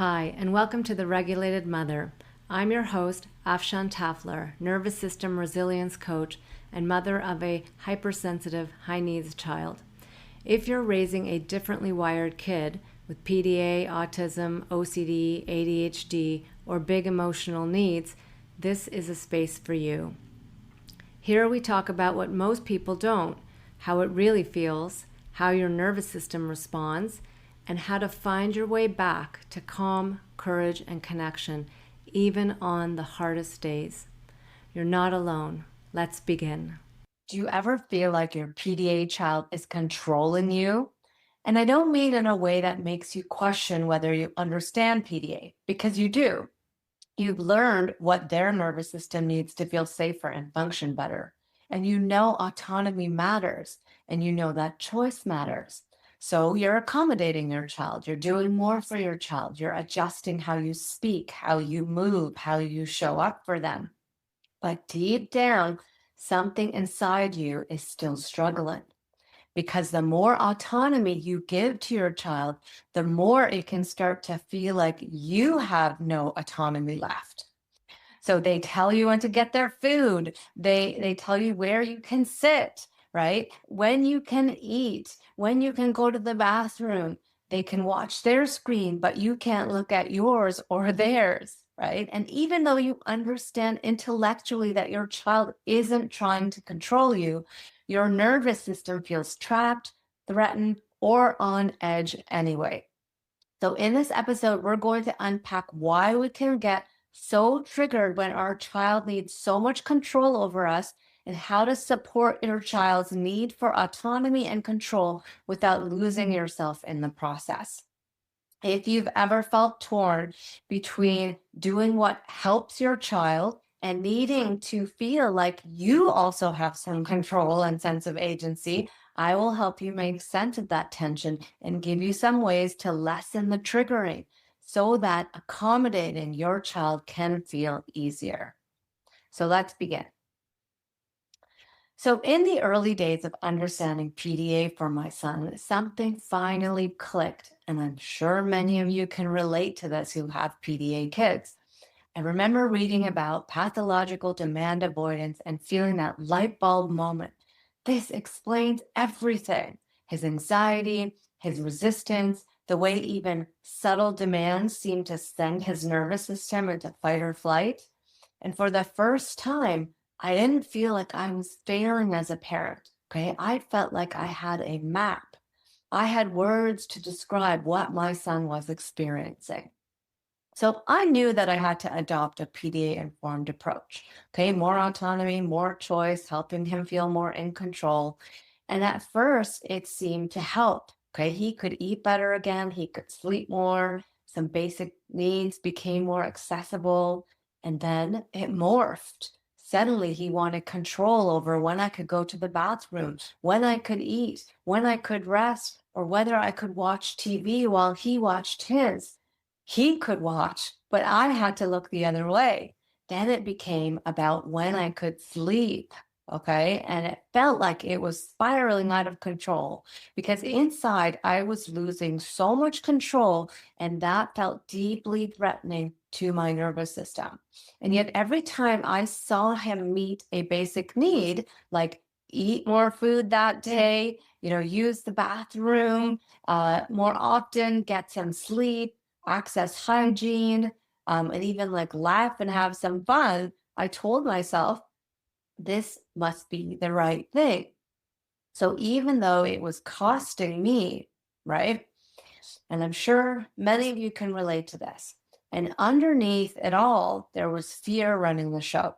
Hi, and welcome to The Regulated Mother. I'm your host, Afshan Tafler, nervous system resilience coach and mother of a hypersensitive, high-needs child. If you're raising a differently wired kid with PDA, autism, OCD, ADHD, or big emotional needs, this is a space for you. Here we talk about what most people don't, how it really feels, how your nervous system responds, and how to find your way back to calm, courage, and connection, even on the hardest days. You're not alone. Let's begin. Do you ever feel like your PDA child is controlling you? And I don't mean in a way that makes you question whether you understand PDA, because you do. You've learned what their nervous system needs to feel safer and function better. And you know autonomy matters, and you know that choice matters. So you're accommodating your child. You're doing more for your child. You're adjusting how you speak, how you move, how you show up for them. But deep down, something inside you is still struggling, because the more autonomy you give to your child, the more it can start to feel like you have no autonomy left. So they tell you when to get their food. They tell you where you can sit, right? When you can eat, when you can go to the bathroom. They can watch their screen, but you can't look at yours or theirs, right? And even though you understand intellectually that your child isn't trying to control you, your nervous system feels trapped, threatened, or on edge anyway. So in this episode, we're going to unpack why we can get so triggered when our child needs so much control over us, and how to support your child's need for autonomy and control without losing yourself in the process. If you've ever felt torn between doing what helps your child and needing to feel like you also have some control and sense of agency, I will help you make sense of that tension and give you some ways to lessen the triggering so that accommodating your child can feel easier. So let's begin. So, in the early days of understanding PDA for my son, something finally clicked. And I'm sure many of you can relate to this who have PDA kids. I remember reading about pathological demand avoidance and feeling that light bulb moment. This explains everything: his anxiety, his resistance, the way even subtle demands seem to send his nervous system into fight or flight. And for the first time, I didn't feel like I was failing as a parent. Okay. I felt like I had a map. I had words to describe what my son was experiencing. So I knew that I had to adopt a PDA informed approach. Okay. More autonomy, more choice, helping him feel more in control. And at first, it seemed to help. Okay. He could eat better again. He could sleep more. Some basic needs became more accessible. And then it morphed. Suddenly, he wanted control over when I could go to the bathroom, when I could eat, when I could rest, or whether I could watch TV while he watched his. He could watch, but I had to look the other way. Then it became about when I could sleep. Okay. And it felt like it was spiraling out of control, because inside I was losing so much control, and that felt deeply threatening to my nervous system. And yet, every time I saw him meet a basic need, like eat more food that day, use the bathroom more often, get some sleep, access hygiene, and even like laugh and have some fun, I told myself, this must be the right thing. So even though it was costing me, right? And I'm sure many of you can relate to this. And underneath it all, there was fear running the show.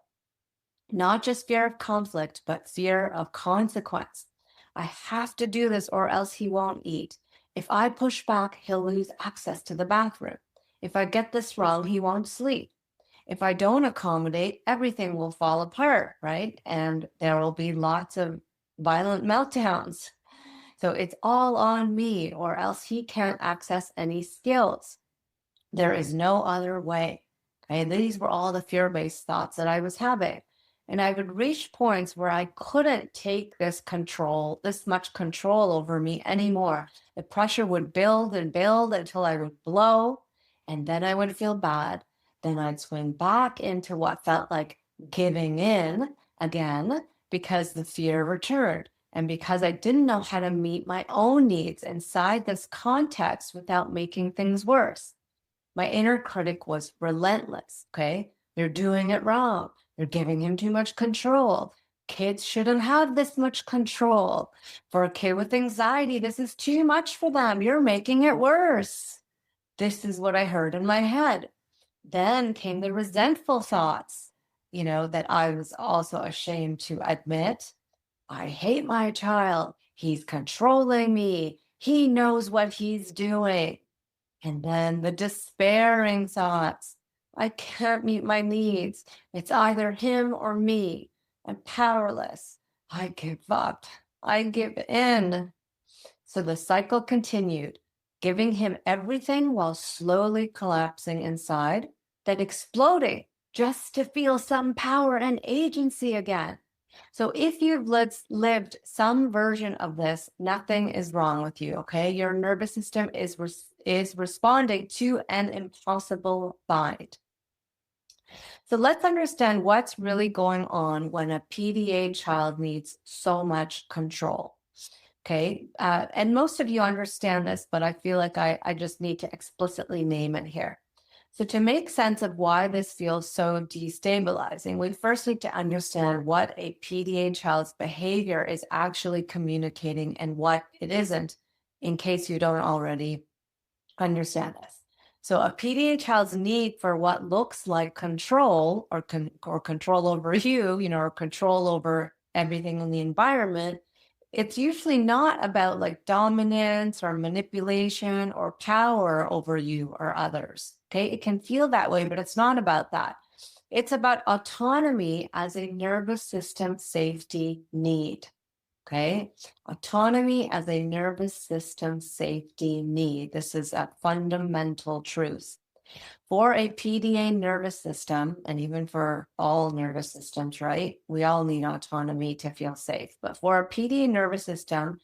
Not just fear of conflict, but fear of consequence. I have to do this or else he won't eat. If I push back, he'll lose access to the bathroom. If I get this wrong, he won't sleep. If I don't accommodate, everything will fall apart, right? And there will be lots of violent meltdowns. So it's all on me, or else he can't access any skills. There is no other way. Okay, these were all the fear-based thoughts that I was having. And I would reach points where I couldn't take this much control over me anymore. The pressure would build and build until I would blow. And then I would feel bad. Then I'd swing back into what felt like giving in again because the fear returned. And because I didn't know how to meet my own needs inside this context without making things worse. My inner critic was relentless. Okay. You're doing it wrong. You're giving him too much control. Kids shouldn't have this much control. For a kid with anxiety, this is too much for them. You're making it worse. This is what I heard in my head. Then came the resentful thoughts, that I was also ashamed to admit. I hate my child. He's controlling me. He knows what he's doing. And then the despairing thoughts. I can't meet my needs. It's either him or me. I'm powerless. I give up. I give in. So the cycle continued, giving him everything while slowly collapsing inside, then exploding just to feel some power and agency again. So if you've lived some version of this, nothing is wrong with you, okay? Your nervous system is responding to an impossible bind. So let's understand what's really going on when a PDA child needs so much control. Okay. And most of you understand this, but I feel like I just need to explicitly name it here. So to make sense of why this feels so destabilizing, we first need to understand what a PDA child's behavior is actually communicating and what it isn't, in case you don't already understand this. So a PDA child's need for what looks like control or control over you, or control over everything in the environment, it's usually not about like dominance or manipulation or power over you or others. Okay. It can feel that way, but it's not about that. It's about autonomy as a nervous system safety need. Okay. Autonomy as a nervous system safety need. This is a fundamental truth. For a PDA nervous system, and even for all nervous systems, right? We all need autonomy to feel safe. But for a PDA nervous system,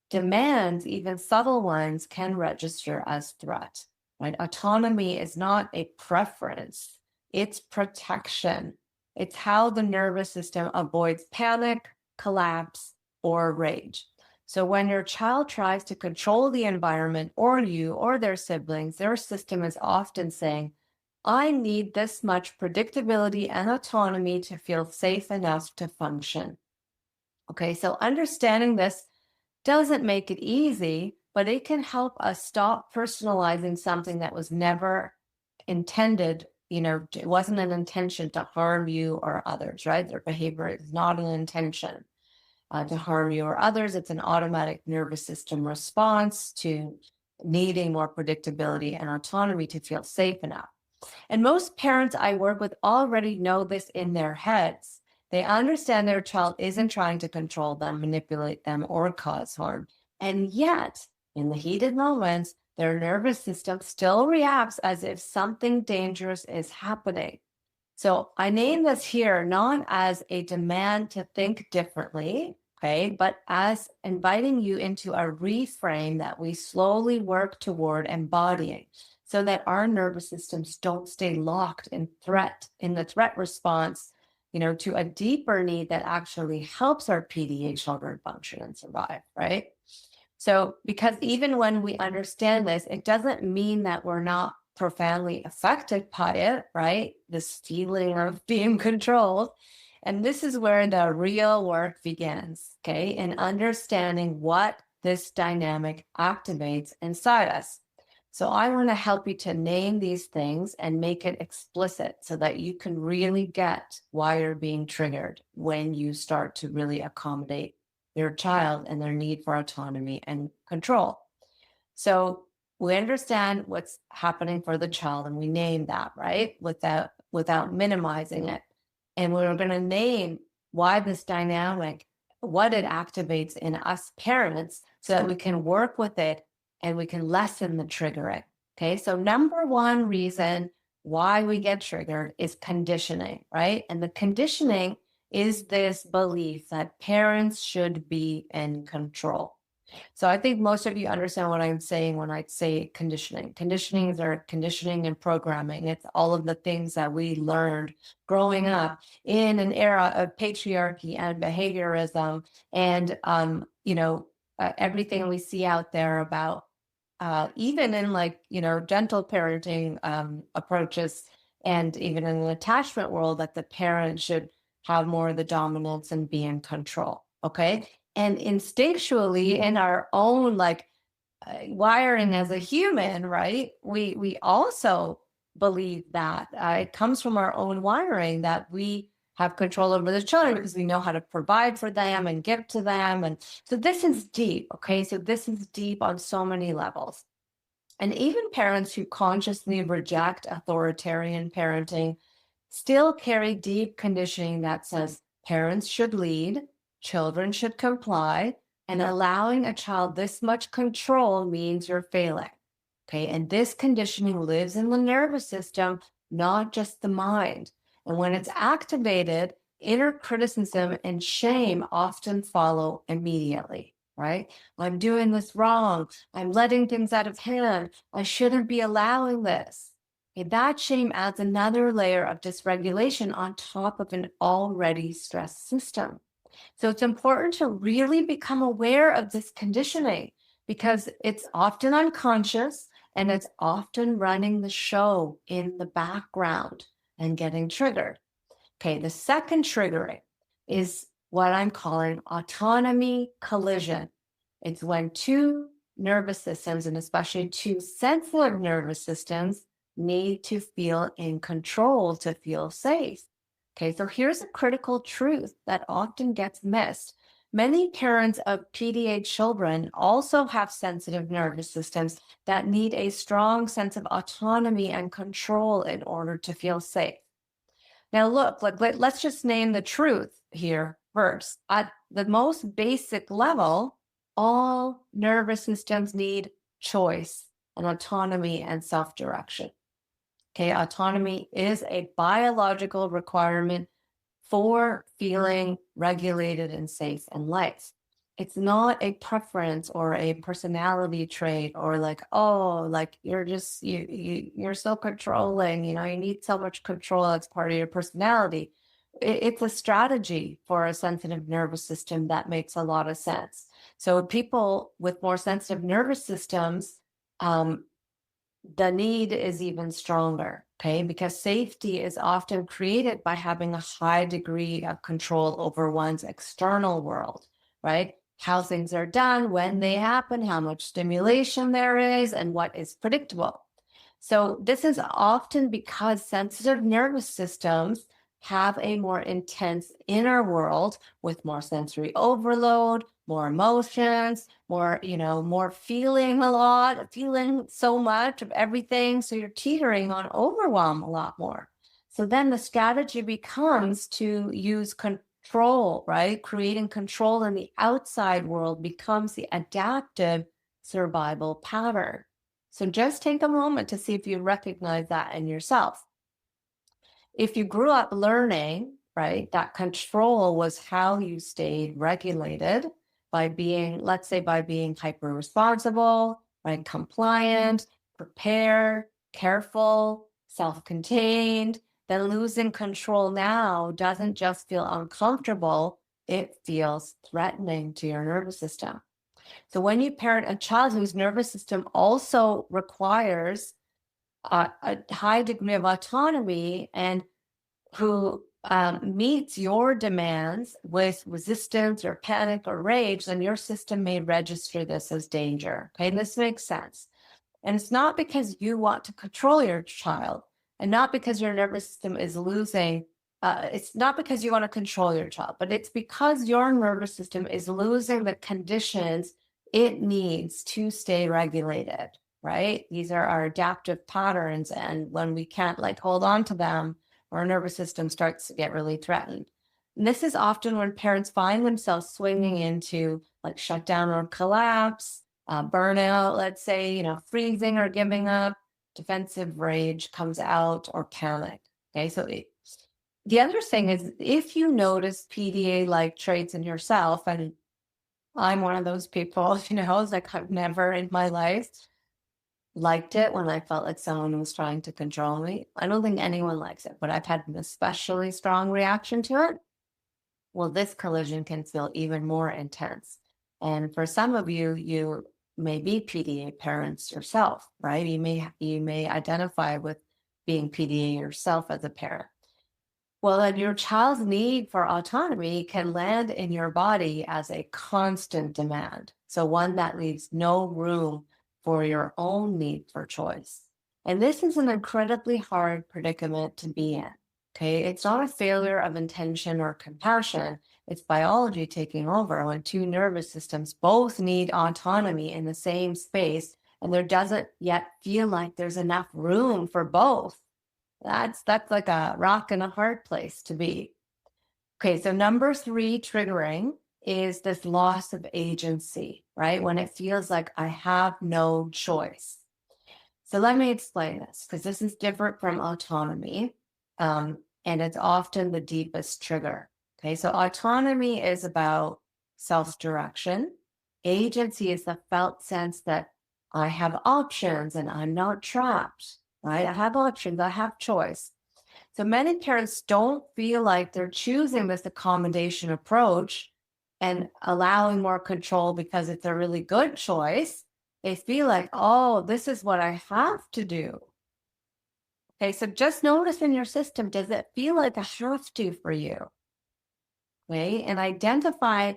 demands, even subtle ones, can register as threat, right? Autonomy is not a preference, it's protection. It's how the nervous system avoids panic, collapse, or rage. So when your child tries to control the environment or you or their siblings, their system is often saying, I need this much predictability and autonomy to feel safe enough to function. Okay, so understanding this doesn't make it easy, but it can help us stop personalizing something that was never intended. It wasn't an intention to harm you or others, right? Their behavior is not an intention to harm you or others. It's an automatic nervous system response to needing more predictability and autonomy to feel safe enough. And most parents I work with already know this in their heads. They understand their child isn't trying to control them, manipulate them, or cause harm. And yet, in the heated moments, their nervous system still reacts as if something dangerous is happening. So I name this here not as a demand to think differently, okay, but as inviting you into a reframe that we slowly work toward embodying so that our nervous systems don't stay locked in the threat response, to a deeper need that actually helps our PDA children function and survive, right? So, because even when we understand this, it doesn't mean that we're not profoundly affected by it, right? This feeling of being controlled. And this is where the real work begins, okay? In understanding what this dynamic activates inside us. So I want to help you to name these things and make it explicit so that you can really get why you're being triggered when you start to really accommodate your child and their need for autonomy and control. So we understand what's happening for the child and we name that, right? Without minimizing it. And we're going to name why this dynamic, what it activates in us parents so that we can work with it and we can lessen the triggering. Okay. So number one reason why we get triggered is conditioning, right? And the conditioning is this belief that parents should be in control. So I think most of you understand what I'm saying when I say conditioning. Conditionings are conditioning and programming. It's all of the things that we learned growing up in an era of patriarchy and behaviorism, and everything we see out there about even in like gentle parenting approaches, and even in the attachment world, that the parent should have more of the dominance and be in control. Okay. And instinctually in our own like wiring as a human, right? We also believe that it comes from our own wiring that we have control over the children because we know how to provide for them and give to them. And so this is deep. Okay. So this is deep on so many levels. And even parents who consciously reject authoritarian parenting still carry deep conditioning that says parents should lead, children should comply, and allowing a child this much control means you're failing. Okay. And this conditioning lives in the nervous system, not just the mind. And when it's activated, inner criticism and shame often follow immediately, right? I'm doing this wrong. I'm letting things out of hand. I shouldn't be allowing this. Okay, that shame adds another layer of dysregulation on top of an already stressed system. So it's important to really become aware of this conditioning because it's often unconscious and it's often running the show in the background and getting triggered. Okay, the second triggering is what I'm calling autonomy collision. It's when two nervous systems, and especially two sensitive nervous systems, need to feel in control to feel safe. Okay, so here's a critical truth that often gets missed. Many parents of PDA children also have sensitive nervous systems that need a strong sense of autonomy and control in order to feel safe. Now, look, let's just name the truth here first. At the most basic level, all nervous systems need choice and autonomy and self direction. Okay, autonomy is a biological requirement for feeling regulated and safe in life. It's not a preference or a personality trait or like, oh, like you're just you're so controlling, you need so much control as part of your personality. It's a strategy for a sensitive nervous system that makes a lot of sense. So people with more sensitive nervous systems, um, the need is even stronger, okay? Because safety is often created by having a high degree of control over one's external world, right? How things are done, when they happen, how much stimulation there is, and what is predictable. So, this is often because sensitive nervous systems have a more intense inner world with more sensory overload, more emotions, more feeling a lot, feeling so much of everything. So you're teetering on overwhelm a lot more. So then the strategy becomes to use control, right? Creating control in the outside world becomes the adaptive survival pattern. So just take a moment to see if you recognize that in yourself. If you grew up learning, right, that control was how you stayed regulated by being, let's say, by being hyper responsible, right, compliant, prepared, careful, self contained, then losing control now doesn't just feel uncomfortable, it feels threatening to your nervous system. So when you parent a child whose nervous system also requires a high degree of autonomy and who meets your demands with resistance or panic or rage, then your system may register this as danger. Okay, this makes sense. And it's not because you want to control your child and not because your nervous system is losing. It's not because you want to control your child, but it's because your nervous system is losing the conditions it needs to stay regulated, right? These are our adaptive patterns. And when we can't like hold on to them, our nervous system starts to get really threatened. And this is often when parents find themselves swinging into like shutdown or collapse, burnout, let's say, freezing or giving up, defensive rage comes out, or panic. Okay, so the other thing is if you notice PDA like traits in yourself, and I'm one of those people, like I've never in my life liked it when I felt like someone was trying to control me. I don't think anyone likes it, but I've had an especially strong reaction to it. Well, this collision can feel even more intense. And for some of you, you may be PDA parents yourself, right? You may identify with being PDA yourself as a parent. Well, then your child's need for autonomy can land in your body as a constant demand. So, one that leaves no room for your own need for choice. And this is an incredibly hard predicament to be in. Okay. It's not a failure of intention or compassion, it's biology taking over when two nervous systems both need autonomy in the same space, and there doesn't yet feel like there's enough room for both. That's like a rock and a hard place to be. Okay, so number three triggering is this loss of agency, right? When it feels like I have no choice. So let me explain this because this is different from autonomy, and it's often the deepest trigger. Okay, so autonomy is about self-direction. Agency is the felt sense that I have options and I'm not trapped, right? I have options, I have choice. So many parents don't feel like they're choosing this accommodation approach and allowing more control because it's a really good choice. They feel like, oh, this is what I have to do. Okay, so just notice in your system, does it feel like a have to for you? Okay, and identify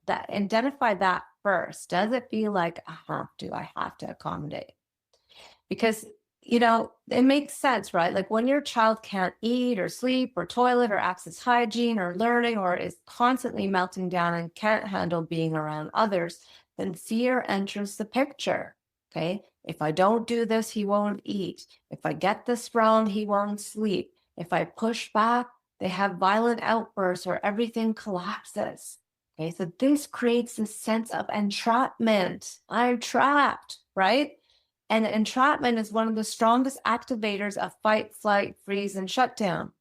that first. Does it feel like I have to? I have to accommodate? Because it makes sense, right? Like when your child can't eat or sleep or toilet or access hygiene or learning or is constantly melting down and can't handle being around others, then fear enters the picture. Okay, if I don't do this, he won't eat. If I get this wrong, he won't sleep. If I push back, they have violent outbursts or everything collapses. Okay, so this creates a sense of entrapment. I'm trapped, right? And entrapment is one of the strongest activators of fight, flight, freeze, and shutdown.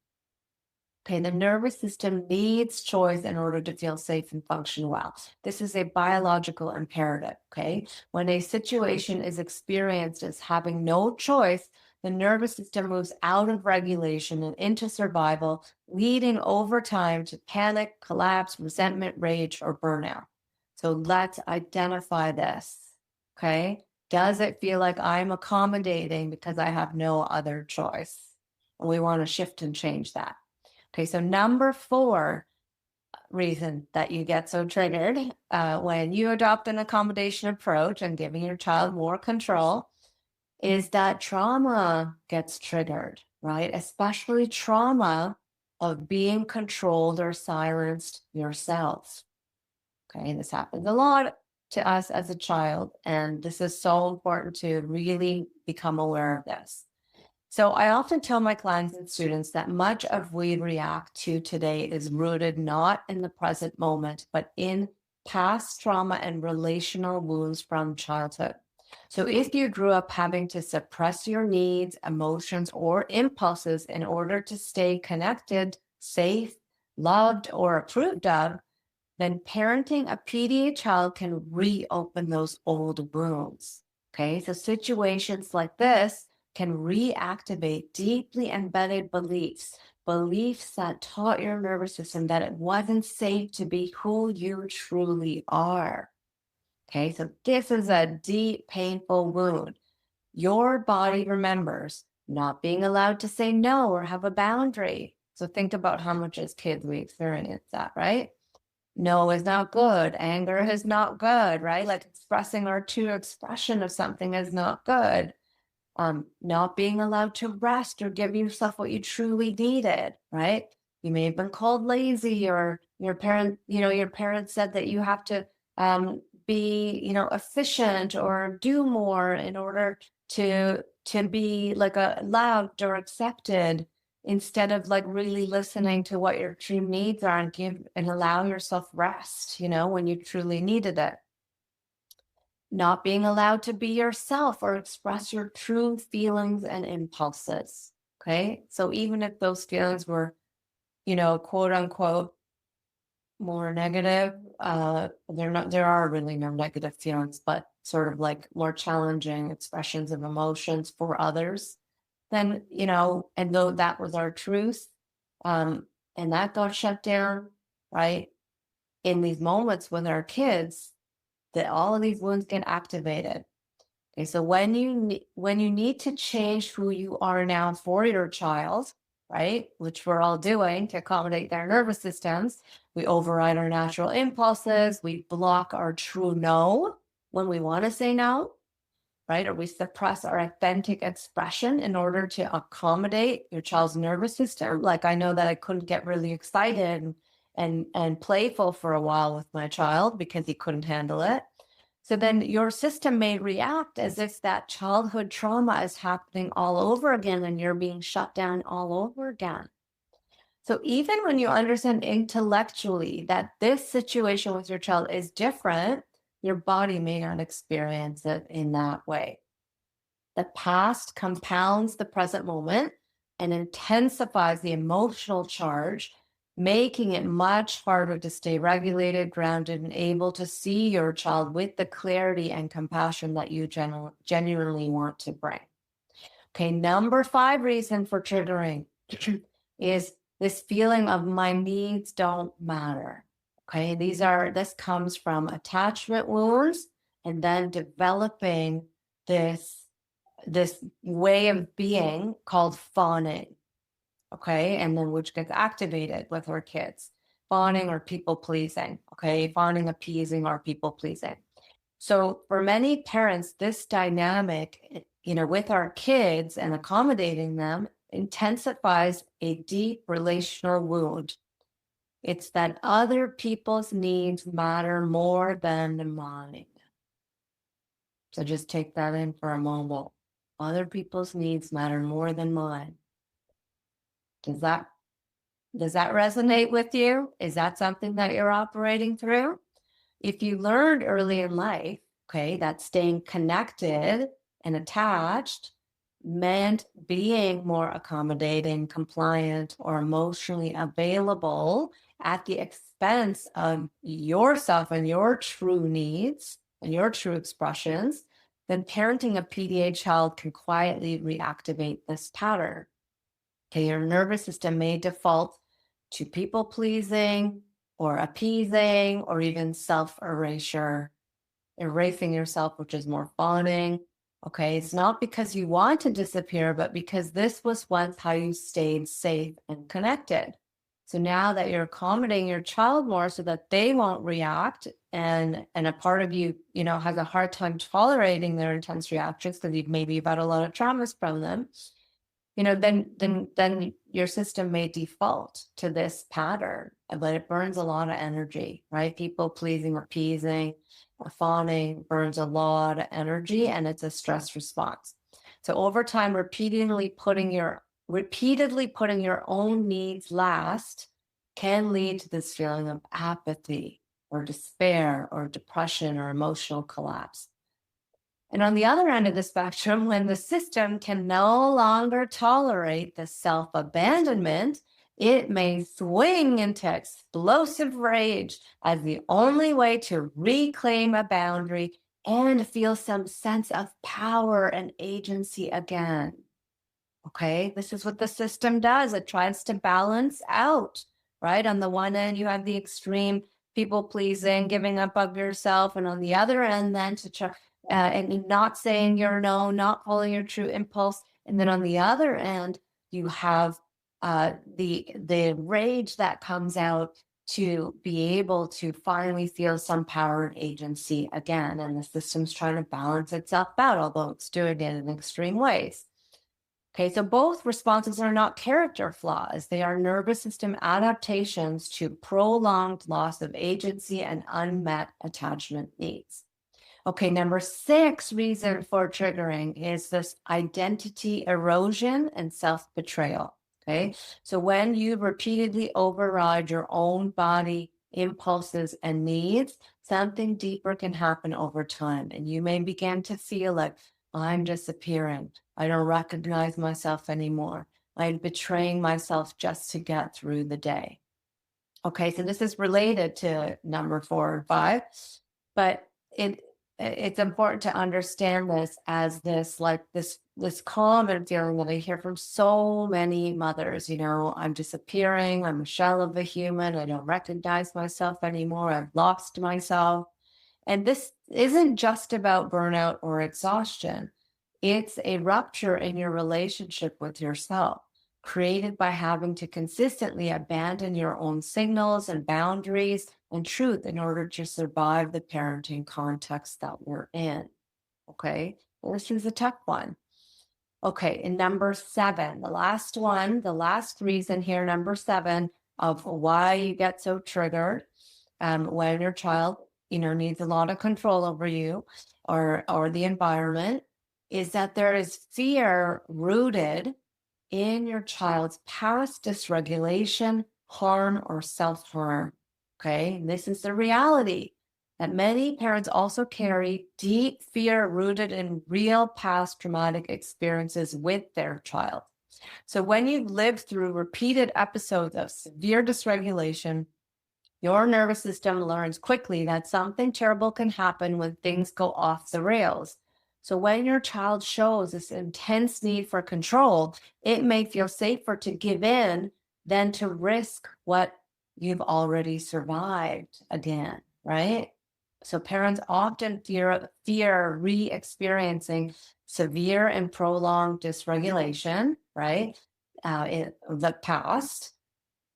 Okay, the nervous system needs choice in order to feel safe and function well. This is a biological imperative. Okay, when a situation is experienced as having no choice, the nervous system moves out of regulation and into survival, leading over time to panic, collapse, resentment, rage, or burnout. So let's identify this. Okay, does it feel like I'm accommodating because I have no other choice? And we want to shift and change that. Okay, so number four reason that you get so triggered when you adopt an accommodation approach and giving your child more control is that trauma gets triggered, right? Especially trauma of being controlled or silenced yourself. Okay, this happens a lot to us as a child, and this is so important to really become aware of this. So I often tell my clients and students that much of we react to today is rooted not in the present moment, but in past trauma and relational wounds from childhood. So if you grew up having to suppress your needs, emotions, or impulses in order to stay connected, safe, loved, or approved of, then parenting a PDA child can reopen those old wounds. Okay, so situations like this can reactivate deeply embedded beliefs, beliefs that taught your nervous system that it wasn't safe to be who you truly are. Okay, so this is a deep, painful wound. Your body remembers not being allowed to say no or have a boundary. So think about how much as kids we experience that, right? No is not good. Anger is not good, right? Like expressing our true expression of something is not good. Not being allowed to rest or give yourself what you truly needed, right? You may have been called lazy, or your parents said that you have to be, efficient or do more in order to be like a loved or accepted, instead of like really listening to what your true needs are and give and allow yourself rest, when you truly needed it. Not being allowed to be yourself or express your true feelings and impulses. Okay. So even if those feelings were, quote unquote, more negative, there are really no negative feelings, but sort of like more challenging expressions of emotions for others, then, and though that was our truth, um, and that got shut down, right? In these moments with our kids, that all of these wounds get activated. Okay, so when you need to change who you are now for your child, right, which we're all doing to accommodate their nervous systems, we override our natural impulses, we block our true no when we want to say no, right? Or we suppress our authentic expression in order to accommodate your child's nervous system. Like I know that I couldn't get really excited and playful for a while with my child because he couldn't handle it. So then your system may react as if that childhood trauma is happening all over again and you're being shut down all over again. So even when you understand intellectually that this situation with your child is different, your body may not experience it in that way. The past compounds the present moment and intensifies the emotional charge, making it much harder to stay regulated, grounded, and able to see your child with the clarity and compassion that you genuinely want to bring. Okay, number 5 reason for triggering is this feeling of my needs don't matter. Okay, this comes from attachment wounds and then developing this way of being called fawning, okay, and then which gets activated with our kids. Fawning or people pleasing, okay, fawning, appeasing, or people pleasing. So for many parents, this dynamic, with our kids and accommodating them intensifies a deep relational wound. It's that other people's needs matter more than mine. So just take that in for a moment. Other people's needs matter more than mine. Does that resonate with you? Is that something that you're operating through? If you learned early in life, okay, that staying connected and attached meant being more accommodating, compliant, or emotionally available at the expense of yourself and your true needs and your true expressions, then parenting a PDA child can quietly reactivate this pattern. Okay, your nervous system may default to people pleasing or appeasing or even self erasure, erasing yourself, which is more fawning. Okay, it's not because you want to disappear, but because this was once how you stayed safe and connected. So now that you're accommodating your child more so that they won't react and a part of you, has a hard time tolerating their intense reactions because you've had a lot of traumas from them, then your system may default to this pattern, but it burns a lot of energy, right? People pleasing, appeasing, fawning burns a lot of energy, and it's a stress response. So over time, repeatedly putting your own needs last can lead to this feeling of apathy or despair or depression or emotional collapse. And on the other end of the spectrum, when the system can no longer tolerate the self abandonment, it may swing into explosive rage as the only way to reclaim a boundary and feel some sense of power and agency again. Okay, this is what the system does. It tries to balance out, right? On the one end, you have the extreme people pleasing, giving up of yourself, and on the other end, then to try and not saying your no, not following your true impulse, and then on the other end, you have the rage that comes out to be able to finally feel some power and agency again, and the system's trying to balance itself out, although it's doing it in extreme ways. Okay, so both responses are not character flaws. They are nervous system adaptations to prolonged loss of agency and unmet attachment needs. Okay, number 6 reason for triggering is this identity erosion and self-betrayal. Okay, so when you repeatedly override your own body impulses and needs, something deeper can happen over time. And you may begin to feel like, I'm disappearing. I don't recognize myself anymore. I'm betraying myself just to get through the day. Okay, so this is related to number 4 and 5, but it's important to understand this as this common feeling that I hear from so many mothers. I'm disappearing. I'm a shell of a human. I don't recognize myself anymore. I've lost myself. And this isn't just about burnout or exhaustion. It's a rupture in your relationship with yourself, created by having to consistently abandon your own signals and boundaries and truth in order to survive the parenting context that we're in. Okay. Well, this is a tough one. Okay. And number 7, the last one, the last reason here, number 7 of why you get so triggered when your child, needs a lot of control over you or the environment, is that there is fear rooted in your child's past dysregulation, harm, or self-harm. Okay, and this is the reality that many parents also carry deep fear rooted in real past traumatic experiences with their child. So when you've lived through repeated episodes of severe dysregulation, your nervous system learns quickly that something terrible can happen when things go off the rails. So when your child shows this intense need for control, it may feel safer to give in than to risk what you've already survived again, right? So parents often fear re-experiencing severe and prolonged dysregulation, right? In the past,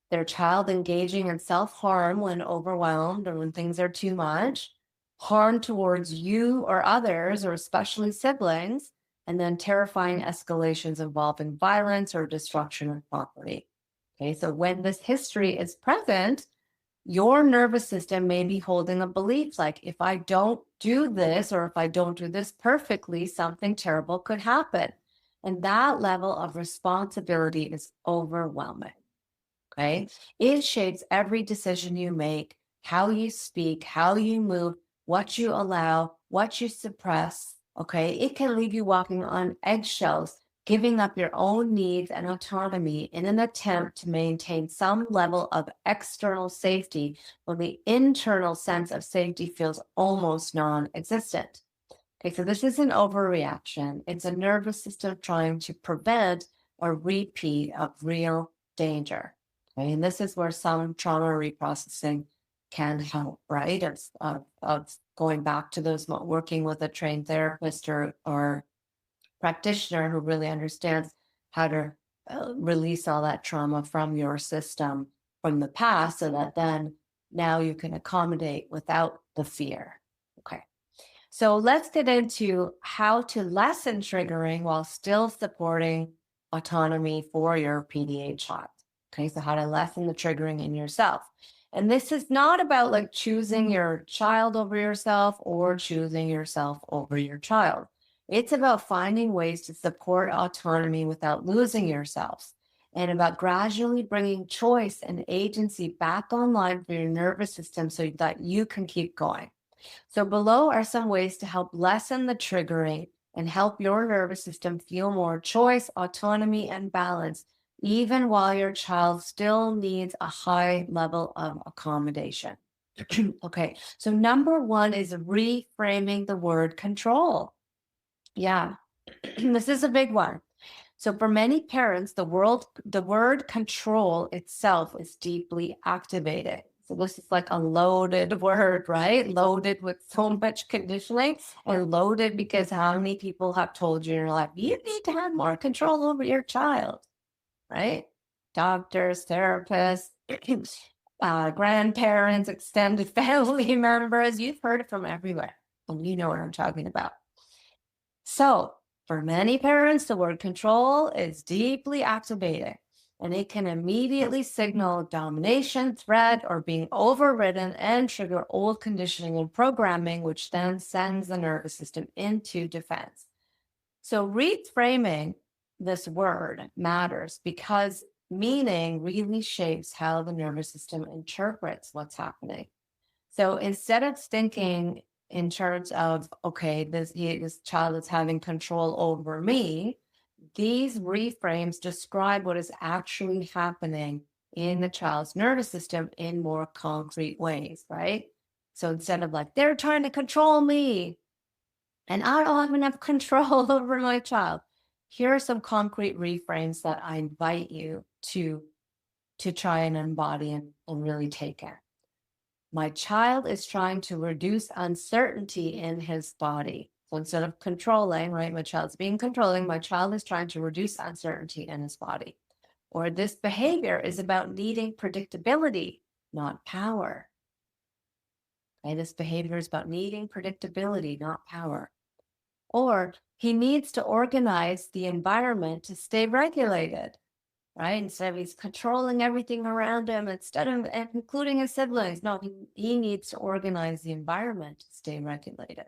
their child engaging in self-harm when overwhelmed or when things are too much, harm towards you or others, or especially siblings, and then terrifying escalations involving violence or destruction of property. Okay, so when this history is present, your nervous system may be holding a belief like, if I don't do this, or if I don't do this perfectly, something terrible could happen. And that level of responsibility is overwhelming. Okay. It shapes every decision you make, how you speak, how you move, what you allow, what you suppress. Okay. It can leave you walking on eggshells, giving up your own needs and autonomy in an attempt to maintain some level of external safety when the internal sense of safety feels almost non existent. Okay, so this is an overreaction. It's a nervous system trying to prevent a repeat of real danger. Okay, and this is where some trauma reprocessing can help, right? Of going back to those, working with a trained therapist or practitioner who really understands how to release all that trauma from your system from the past so that then now you can accommodate without the fear. Okay. So let's get into how to lessen triggering while still supporting autonomy for your PDA child. Okay, so how to lessen the triggering in yourself. And this is not about like choosing your child over yourself or choosing yourself over your child. It's about finding ways to support autonomy without losing yourselves, and about gradually bringing choice and agency back online for your nervous system so that you can keep going. So below are some ways to help lessen the triggering and help your nervous system feel more choice, autonomy, and balance, even while your child still needs a high level of accommodation. Okay, so number 1 is reframing the word control. Yeah, this is a big one. So for many parents, the word control itself is deeply activated. So this is like a loaded word, right? Loaded with so much conditioning, and loaded because how many people have told you in your life, you need to have more control over your child, right? Doctors, therapists, grandparents, extended family members. You've heard it from everywhere, and you know what I'm talking about. So for many parents, the word control is deeply activated, and it can immediately signal domination, threat, or being overridden and trigger old conditioning and programming, which then sends the nervous system into defense. So reframing this word matters because meaning really shapes how the nervous system interprets what's happening. So instead of thinking in terms of, okay, this child is having control over me, these reframes describe what is actually happening in the child's nervous system in more concrete ways, right? So instead of like, they're trying to control me and I don't have enough control over my child, here are some concrete reframes that I invite you to try and embody and really take in. My child is trying to reduce uncertainty in his body. So instead of controlling, right, my child's being controlling, my child is trying to reduce uncertainty in his body. Or this behavior is about needing predictability, not power. Okay, this behavior is about needing predictability, not power. Or he needs to organize the environment to stay regulated, right? Instead of he's controlling everything around him, instead of, and including his siblings, no, he needs to organize the environment to stay regulated.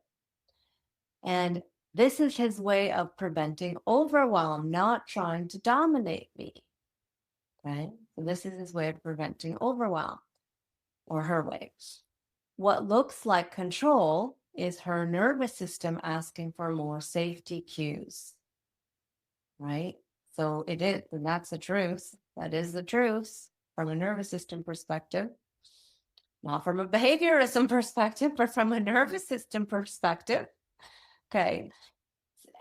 And this is his way of preventing overwhelm, not trying to dominate me, right? So this is his way of preventing overwhelm, or her way. What looks like control is her nervous system asking for more safety cues, right? So it is, and that's the truth. That is the truth from a nervous system perspective, not from a behaviorism perspective, but from a nervous system perspective. Okay.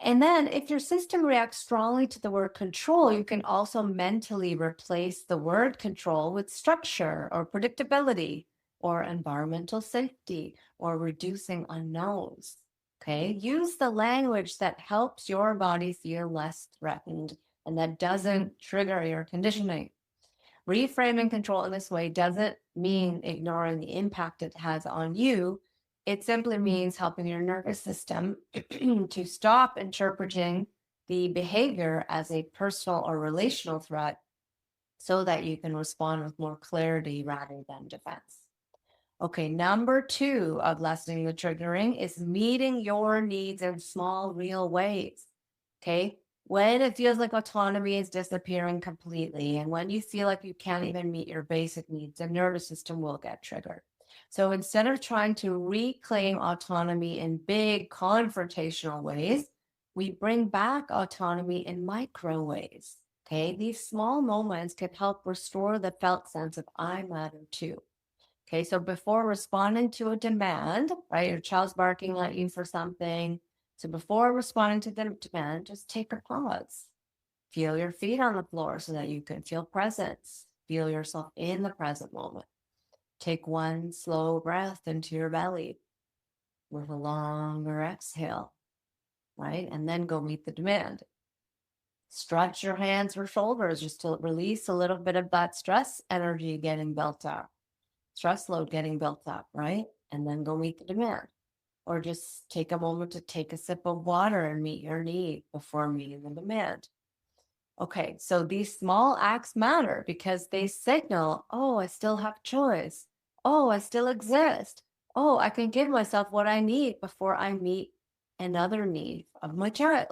And then if your system reacts strongly to the word control, you can also mentally replace the word control with structure or predictability or environmental safety or reducing unknowns. Okay. Use the language that helps your body feel less threatened and that doesn't trigger your conditioning. Reframing control in this way doesn't mean ignoring the impact it has on you. It simply means helping your nervous system to stop interpreting the behavior as a personal or relational threat so that you can respond with more clarity rather than defense. Okay, number 2 of lessening the triggering is meeting your needs in small, real ways. Okay, when it feels like autonomy is disappearing completely, and when you feel like you can't even meet your basic needs, the nervous system will get triggered. So instead of trying to reclaim autonomy in big confrontational ways, we bring back autonomy in micro ways. Okay, these small moments can help restore the felt sense of I matter too. Okay, so before responding to a demand, right, your child's barking at you for something. So before responding to the demand, just take a pause. Feel your feet on the floor so that you can feel presence. Feel yourself in the present moment. Take one slow breath into your belly with a longer exhale, right? And then go meet the demand. Stretch your hands or shoulders just to release a little bit of that stress energy getting built up. Stress load getting built up, right? And then go meet the demand. Or just take a moment to take a sip of water and meet your need before meeting the demand. Okay, so these small acts matter because they signal, oh, I still have choice. Oh, I still exist. Oh, I can give myself what I need before I meet another need of my child.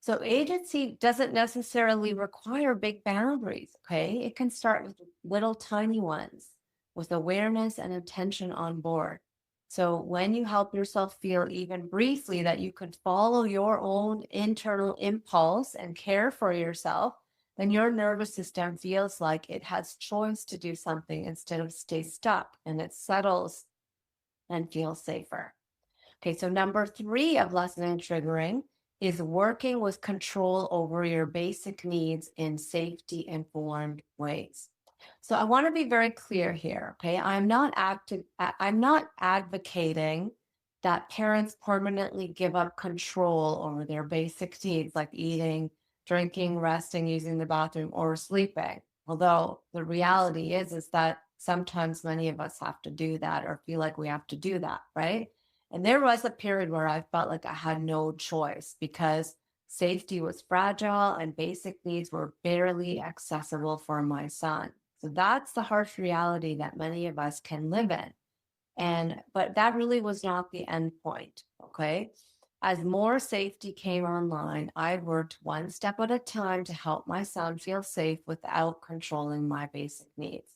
So agency doesn't necessarily require big boundaries, okay? It can start with little tiny ones with awareness and attention on board. So when you help yourself feel even briefly that you can follow your own internal impulse and care for yourself, then your nervous system feels like it has choice to do something instead of stay stuck, and it settles and feels safer. Okay, so number 3 of lessening triggering is working with control over your basic needs in safety informed ways. So I want to be very clear here. Okay, I'm not advocating that parents permanently give up control over their basic needs like eating, drinking, resting, using the bathroom, or sleeping. Although the reality is that sometimes many of us have to do that or feel like we have to do that, right? And there was a period where I felt like I had no choice because safety was fragile and basic needs were barely accessible for my son. So that's the harsh reality that many of us can live in. But that really was not the end point. Okay. As more safety came online, I worked one step at a time to help my son feel safe without controlling my basic needs.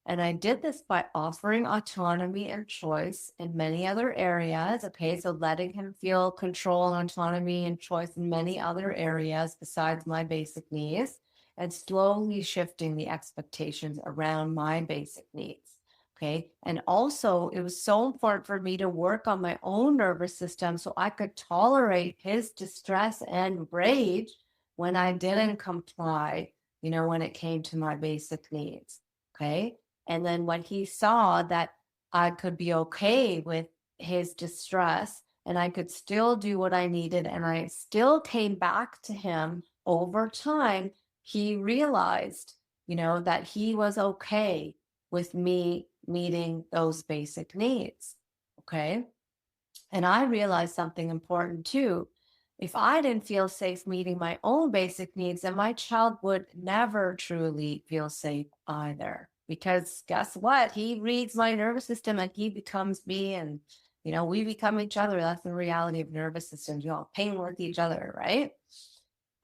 And I did this by offering autonomy and choice in many other areas. Okay, so letting him feel control, autonomy, and choice in many other areas besides my basic needs. and slowly shifting the expectations around my basic needs. Okay. And also, it was so important for me to work on my own nervous system so I could tolerate his distress and rage when I didn't comply, when it came to my basic needs. Okay. And then when he saw that I could be okay with his distress and I could still do what I needed and I still came back to him over time, he realized, that he was okay with me meeting those basic needs. Okay. And I realized something important too. If I didn't feel safe meeting my own basic needs, then my child would never truly feel safe either. Because guess what? He reads my nervous system and he becomes me, and we become each other. That's the reality of nervous systems. You all pain with each other, right?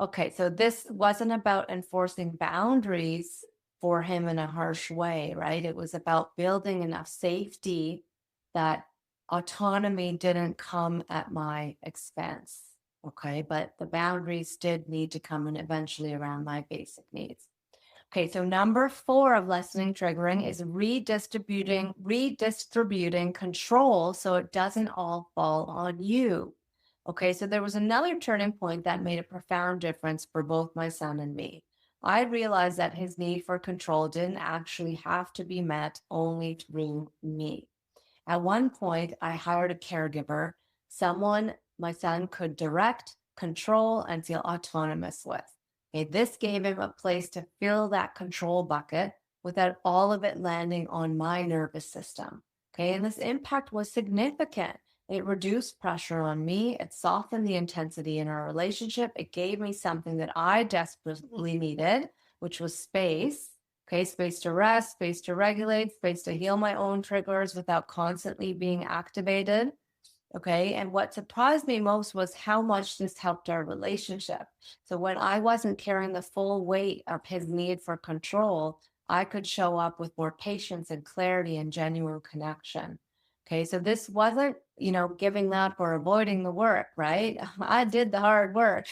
Okay, so this wasn't about enforcing boundaries for him in a harsh way, right? It was about building enough safety that autonomy didn't come at my expense. Okay, but the boundaries did need to come in eventually around my basic needs. Okay, so number 4 of lessening triggering is redistributing control so it doesn't all fall on you. Okay, so there was another turning point that made a profound difference for both my son and me. I realized that his need for control didn't actually have to be met only through me. At one point, I hired a caregiver, someone my son could direct, control, and feel autonomous with. Okay, this gave him a place to fill that control bucket without all of it landing on my nervous system. Okay, and this impact was significant. It reduced pressure on me. It softened the intensity in our relationship. It gave me something that I desperately needed, which was space. Okay, space to rest, space to regulate, space to heal my own triggers without constantly being activated. Okay, and what surprised me most was how much this helped our relationship. So when I wasn't carrying the full weight of his need for control, I could show up with more patience and clarity and genuine connection. Okay, so this wasn't, giving up or avoiding the work, right? I did the hard work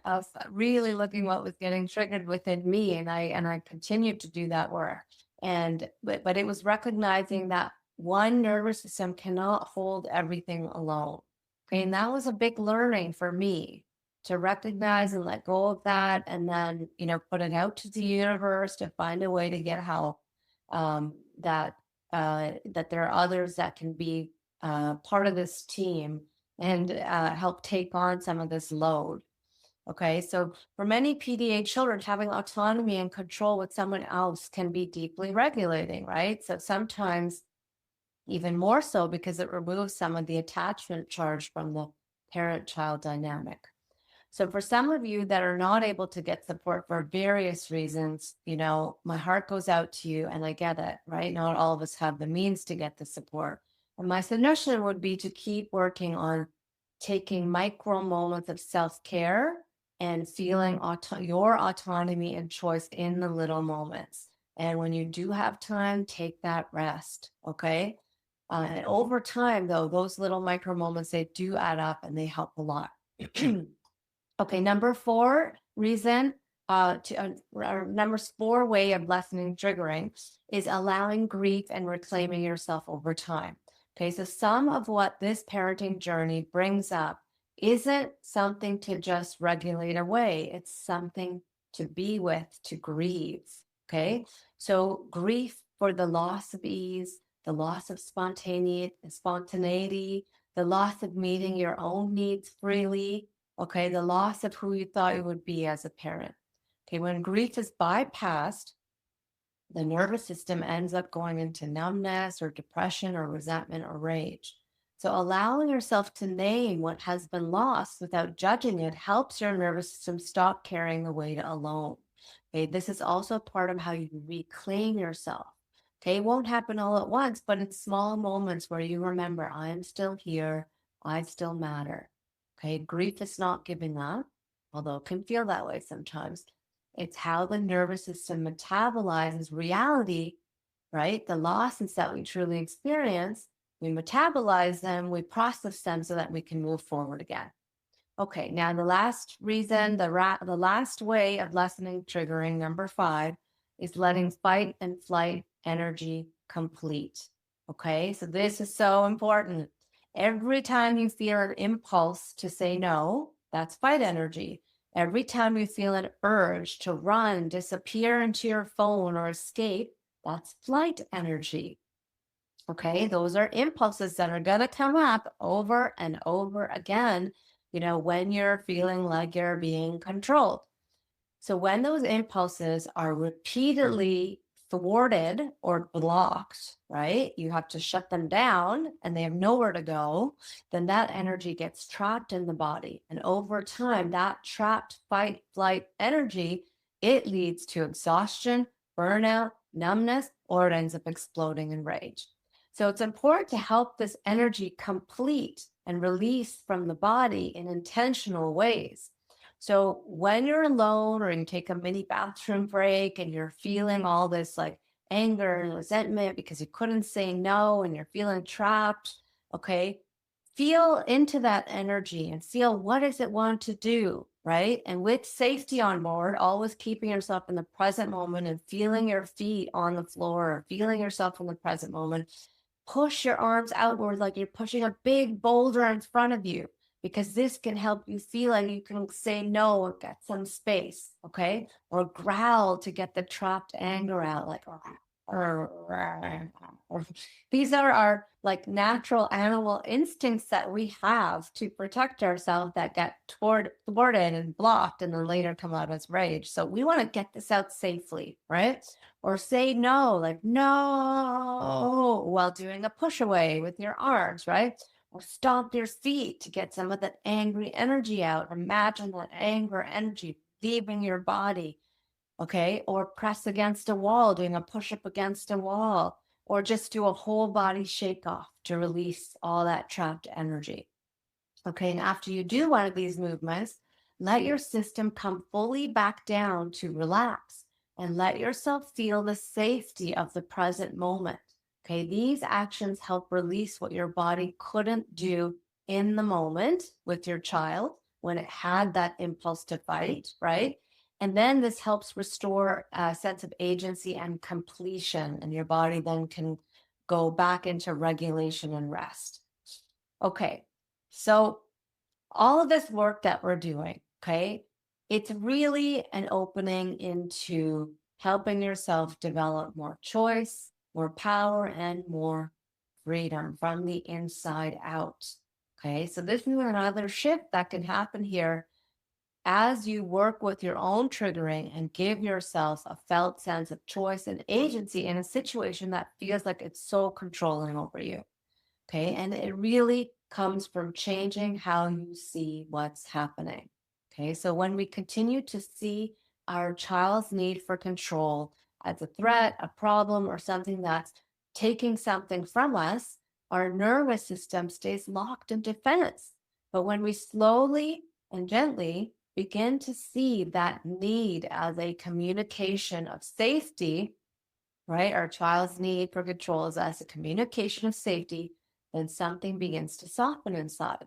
of really looking what was getting triggered within me, and I continued to do that work. And but it was recognizing that one nervous system cannot hold everything alone. Okay, and that was a big learning for me to recognize and let go of that, and then put it out to the universe to find a way to get help. That there are others that can be part of this team and help take on some of this load. Okay, so for many PDA children, having autonomy and control with someone else can be deeply regulating, right? So sometimes even more so because it removes some of the attachment charge from the parent-child dynamic. So for some of you that are not able to get support for various reasons, my heart goes out to you and I get it, right? Not all of us have the means to get the support. And my suggestion would be to keep working on taking micro moments of self-care and feeling your autonomy and choice in the little moments. And when you do have time, take that rest, okay? And over time, though, those little micro moments, they do add up and they help a lot. Okay, number 4 reason number 4 way of lessening triggering is allowing grief and reclaiming yourself over time. Okay, so some of what this parenting journey brings up isn't something to just regulate away. It's something to be with, to grieve. Okay, so grief for the loss of ease, the loss of spontaneity, the loss of meeting your own needs freely. Okay, the loss of who you thought you would be as a parent. Okay, when grief is bypassed, the nervous system ends up going into numbness or depression or resentment or rage. So allowing yourself to name what has been lost without judging it helps your nervous system stop carrying the weight alone. Okay, this is also part of how you reclaim yourself. Okay, it won't happen all at once, but in small moments where you remember, I am still here, I still matter. Okay, grief is not giving up, although it can feel that way sometimes. It's how the nervous system metabolizes reality, right? The losses that we truly experience, we metabolize them, we process them so that we can move forward again. Okay, now the last reason, the last way of lessening triggering, number 5, is letting fight and flight energy complete. Okay, so this is so important. Every time you feel an impulse to say no, that's fight energy. Every time you feel an urge to run, disappear into your phone, or escape, that's flight energy. Okay, those are impulses that are going to come up over and over again, when you're feeling like you're being controlled. So when those impulses are repeatedly thwarted or blocked, right? You have to shut them down and they have nowhere to go, then that energy gets trapped in the body. And over time, that trapped fight flight energy, it leads to exhaustion, burnout, numbness, or it ends up exploding in rage. So it's important to help this energy complete and release from the body in intentional ways. So when you're alone or you take a mini bathroom break and you're feeling all this like anger and resentment because you couldn't say no and you're feeling trapped, okay, feel into that energy and feel what does it want to do, right? And with safety on board, always keeping yourself in the present moment and feeling your feet on the floor, feeling yourself in the present moment. Push your arms outward like you're pushing a big boulder in front of you, because this can help you feel like you can say no or get some space, okay? Or growl to get the trapped anger out, like, these are our like natural animal instincts that we have to protect ourselves that get thwarted and blocked and then later come out as rage. So we want to get this out safely, right? Or say no, like no, while doing a push away with your arms, right? Or stomp your feet to get some of that angry energy out. Imagine that anger energy leaving your body, okay? Or press against a wall, doing a push up against a wall, or just do a whole body shake off to release all that trapped energy. Okay, and after you do one of these movements, let your system come fully back down to relax and let yourself feel the safety of the present moment. Okay, these actions help release what your body couldn't do in the moment with your child when it had that impulse to fight, right? And then this helps restore a sense of agency and completion, and your body then can go back into regulation and rest. Okay, so all of this work that we're doing, okay, it's really an opening into helping yourself develop more choice, more power, and more freedom from the inside out. Okay, so this is another shift that can happen here as you work with your own triggering and give yourself a felt sense of choice and agency in a situation that feels like it's so controlling over you. Okay. And it really comes from changing how you see what's happening. Okay. So when we continue to see our child's need for control as a threat, a problem, or something that's taking something from us, our nervous system stays locked in defense. But when we slowly and gently begin to see that need as a communication of safety, right? Our child's need for control is as a communication of safety, then something begins to soften inside.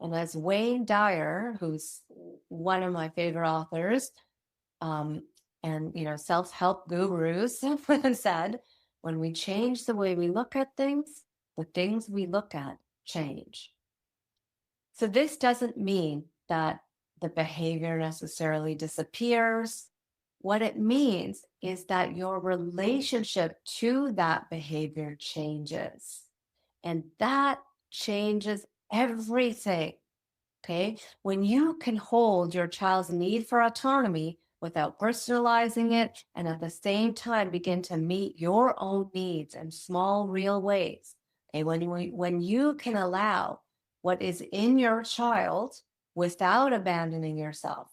And as Wayne Dyer, who's one of my favorite authors, um, and self-help gurus said, when we change the way we look at things, the things we look at change. So this doesn't mean that the behavior necessarily disappears. What it means is that your relationship to that behavior changes. And that changes everything. Okay. When you can hold your child's need for autonomy without personalizing it, and at the same time begin to meet your own needs in small, real ways. Okay. When you can allow what is in your child without abandoning yourself,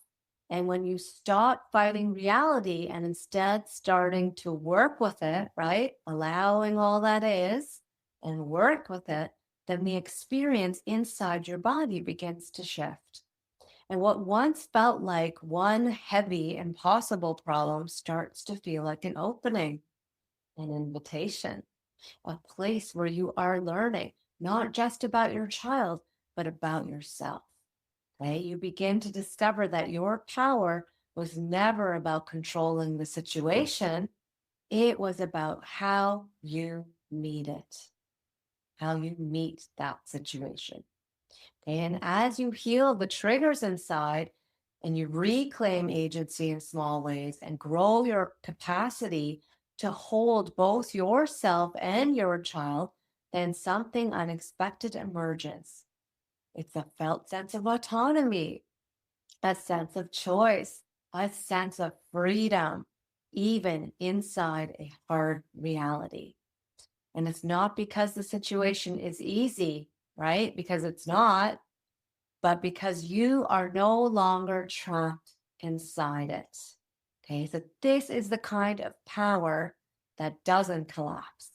and when you stop fighting reality and instead starting to work with it, right? Allowing all that is and work with it, then the experience inside your body begins to shift. And what once felt like one heavy, impossible problem starts to feel like an opening, an invitation, a place where you are learning, not just about your child, but about yourself. right? You begin to discover that your power was never about controlling the situation. It was about how you meet it, how you meet that situation. And as you heal the triggers inside and you reclaim agency in small ways and grow your capacity to hold both yourself and your child, then something unexpected emerges. It's a felt sense of autonomy, a sense of choice, a sense of freedom, even inside a hard reality. And it's not because the situation is easy, right? Because it's not, but because you are no longer trapped inside it. Okay, so this is the kind of power that doesn't collapse.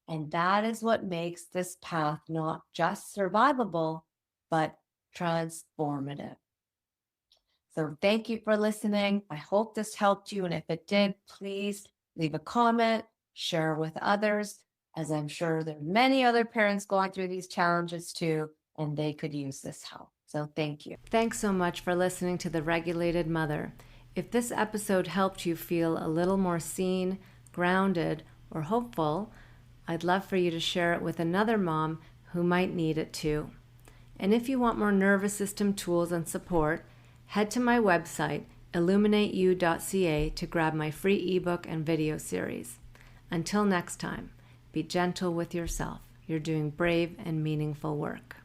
And that is what makes this path not just survivable, but transformative. So thank you for listening. I hope this helped you. And if it did, please leave a comment, share with others, as I'm sure there are many other parents going through these challenges too, and they could use this help. So thank you. Thanks so much for listening to The Regulated Mother. If this episode helped you feel a little more seen, grounded, or hopeful, I'd love for you to share it with another mom who might need it too. And if you want more nervous system tools and support, head to my website, illuminateyou.ca, to grab my free ebook and video series. Until next time, be gentle with yourself. You're doing brave and meaningful work.